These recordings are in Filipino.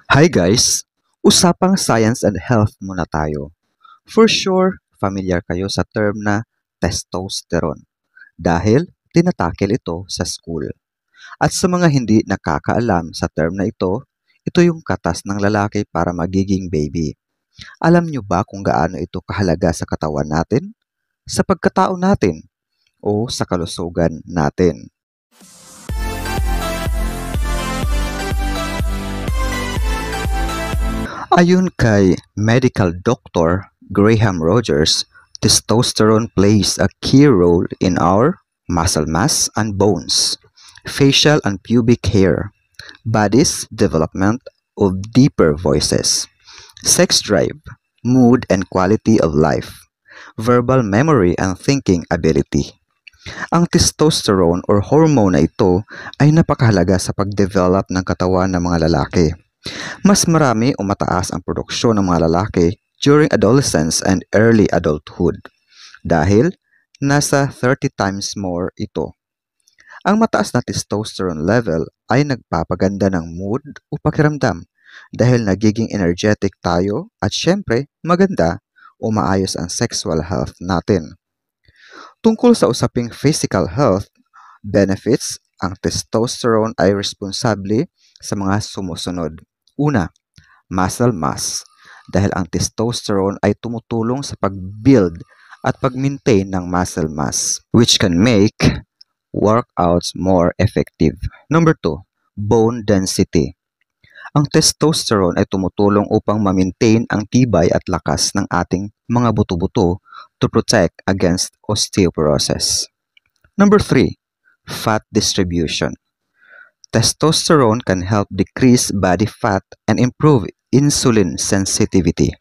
Hi guys! Usapang science and health muna tayo. For sure, familiar kayo sa term na testosterone dahil tinatakil ito sa school. At sa mga hindi nakakaalam sa term na ito yung katas ng lalaki para magiging baby. Alam nyo ba kung gaano ito kahalaga sa katawan natin, sa pagkatao natin, o sa kalusugan natin? Ayon kay medical doctor Graham Rogers, testosterone plays a key role in our muscle mass and bones, facial and pubic hair, body's development of deeper voices, sex drive, mood and quality of life, verbal memory and thinking ability. Ang testosterone or hormone na ito ay napakahalaga sa pag-develop ng katawan ng mga lalaki. Mas marami o mataas ang produksyon ng mga lalaki during adolescence and early adulthood dahil nasa 30 times more ito. Ang mataas na testosterone level ay nagpapaganda ng mood o pakiramdam dahil nagiging energetic tayo at syempre maganda o maayos ang sexual health natin. Tungkol sa usaping physical health benefits, ang testosterone ay responsable sa mga sumusunod. Una, muscle mass dahil ang testosterone ay tumutulong sa pag-build at pag-maintain ng muscle mass which can make workouts more effective. Number 2, bone density. Ang testosterone ay tumutulong upang ma-maintain ang tibay at lakas ng ating mga buto-buto to protect against osteoporosis. Number 3, fat distribution. Testosterone can help decrease body fat and improve insulin sensitivity.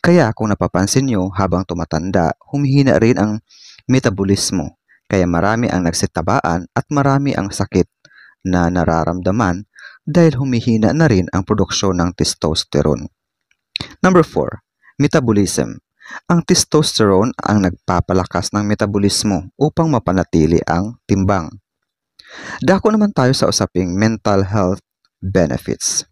Kaya kung napapansin nyo habang tumatanda, humihina rin ang metabolismo. Kaya marami ang nagsitabaan at marami ang sakit na nararamdaman dahil humihina na rin ang produksyon ng testosterone. Number 4, metabolism. Ang testosterone ang nagpapalakas ng metabolismo upang mapanatili ang timbang. Dako naman tayo sa usaping mental health benefits.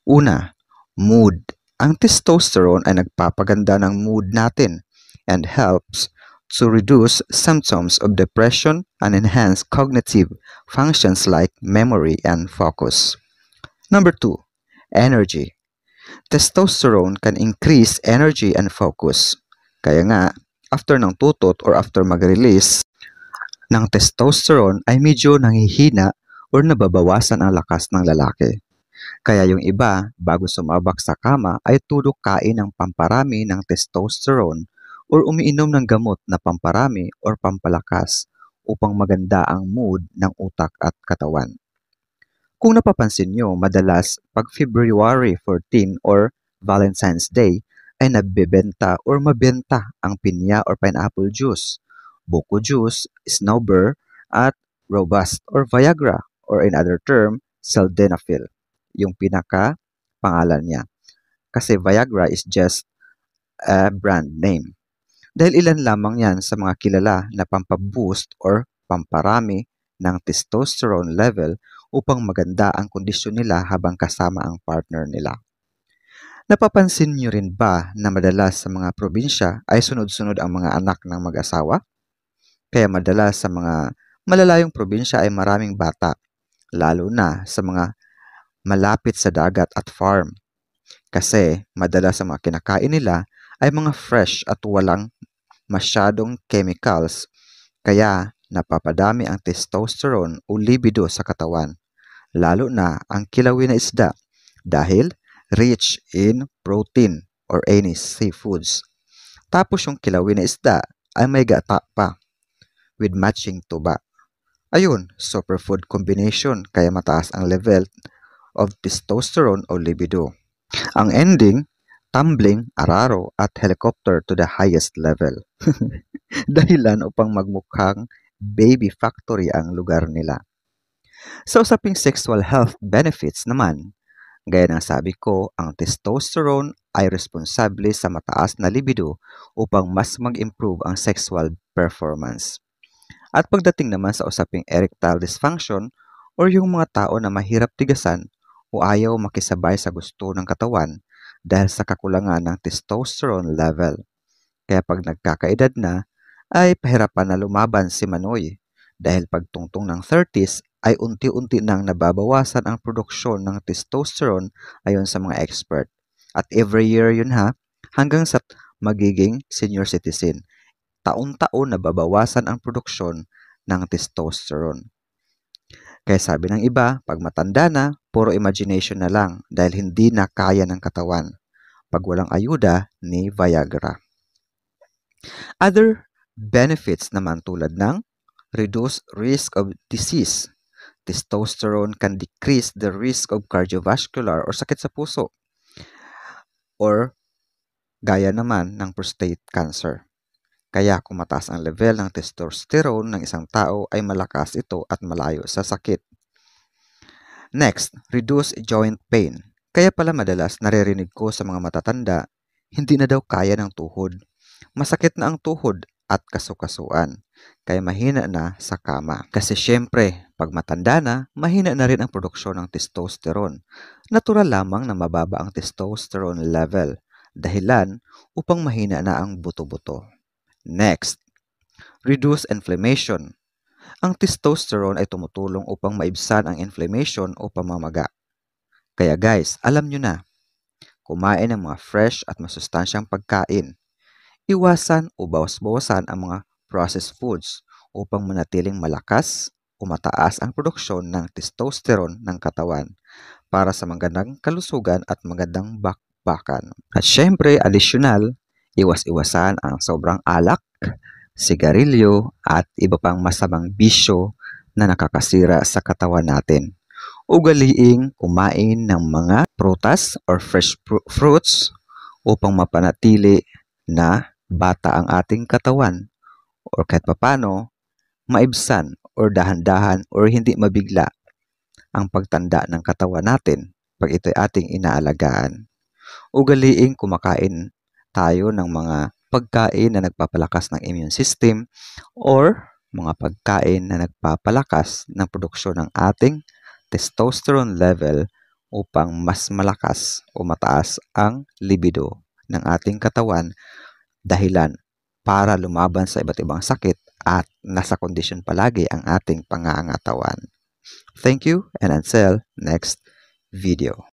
Una, mood. Ang testosterone ay nagpapaganda ng mood natin and helps to reduce symptoms of depression and enhance cognitive functions like memory and focus. Number 2, energy. Testosterone can increase energy and focus. Kaya nga, after ng tutot or after mag-release ng testosterone ay medyo nanghihina o nababawasan ang lakas ng lalaki. Kaya yung iba, bago sumabak sa kama ay tulok kain ng pamparami ng testosterone or umiinom ng gamot na pamparami or pampalakas upang maganda ang mood ng utak at katawan. Kung napapansin nyo, madalas pag February 14 or Valentine's Day ay nabebenta or mabenta ang pinya or pineapple juice, buko juice, snowbird, at robust or Viagra or in other term, sildenafil, yung pinaka pangalan niya. Kasi Viagra is just a brand name. Dahil ilan lamang yan sa mga kilala na pampaboost or pamparami ng testosterone level upang maganda ang kondisyon nila habang kasama ang partner nila. Napapansin niyo rin ba na madalas sa mga probinsya ay sunod-sunod ang mga anak ng mag-asawa? Kaya madalas sa mga malalayong probinsya ay maraming bata, lalo na sa mga malapit sa dagat at farm. Kasi madalas sa mga kinakain nila ay mga fresh at walang masyadong chemicals, kaya napapadami ang testosterone o libido sa katawan, lalo na ang kilawin na isda dahil rich in protein or any seafoods. Tapos yung kilawin na isda ay may gata pa with matching tuba. Ayun, superfood combination kaya mataas ang level of testosterone o libido. Ang ending, tumbling, araro at helicopter to the highest level. Dahilan upang magmukhang baby factory ang lugar nila. Sa usaping sexual health benefits naman, gaya ng sabi ko, ang testosterone ay responsable sa mataas na libido upang mas mag-improve ang sexual performance. At pagdating naman sa usaping erectile dysfunction or yung mga tao na mahirap tigasan o ayaw makisabay sa gusto ng katawan dahil sa kakulangan ng testosterone level. Kaya pag nagkakaedad na, ay pahirapan na lumaban si Manoy dahil pagtungtong ng 30s ay unti-unti nang nababawasan ang produksyon ng testosterone ayon sa mga expert. At every year yun hanggang sa magiging senior citizen. Taon-taon nababawasan ang produksyon ng testosterone. Kaya sabi ng iba, pag matanda na, puro imagination na lang dahil hindi na kaya ng katawan pag walang ayuda ni Viagra. Other benefits naman tulad ng reduced risk of disease. Testosterone can decrease the risk of cardiovascular or sakit sa puso or gaya naman ng prostate cancer. Kaya kung mataas ang level ng testosterone ng isang tao ay malakas ito at malayo sa sakit. Next, reduce joint pain. Kaya pala madalas naririnig ko sa mga matatanda, hindi na daw kaya ng tuhod. Masakit na ang tuhod at kasukasuan. Kaya mahina na sa kama. Kasi syempre, pag matanda na, mahina na rin ang produksyon ng testosterone. Natural lamang na mababa ang testosterone level. Dahilan upang mahina na ang buto-buto. Next, reduce inflammation. Ang testosterone ay tumutulong upang maibsan ang inflammation o pamamaga. Kaya guys, alam nyo na, kumain ng mga fresh at masustansyang pagkain. Iwasan o bawas-bawasan ang mga processed foods upang manatiling malakas o mataas ang produksyon ng testosterone ng katawan para sa magandang kalusugan at magandang bakbakan. At syempre, adisyonal, iwas-iwasan ang sobrang alak, sigarilyo, at iba pang masamang bisyo na nakakasira sa katawan natin. Ugaliing kumain ng mga prutas or fresh fruits upang mapanatili na bata ang ating katawan or kahit papano maibsan or dahan-dahan or hindi mabigla ang pagtanda ng katawan natin pag ito'y ating inaalagaan. Ugaliing kumakain tayo ng mga pagkain na nagpapalakas ng immune system or mga pagkain na nagpapalakas ng produksyon ng ating testosterone level upang mas malakas o mataas ang libido ng ating katawan dahilan para lumaban sa iba't ibang sakit at nasa kondisyon palagi ang ating pangangatawan. Thank you and until next video.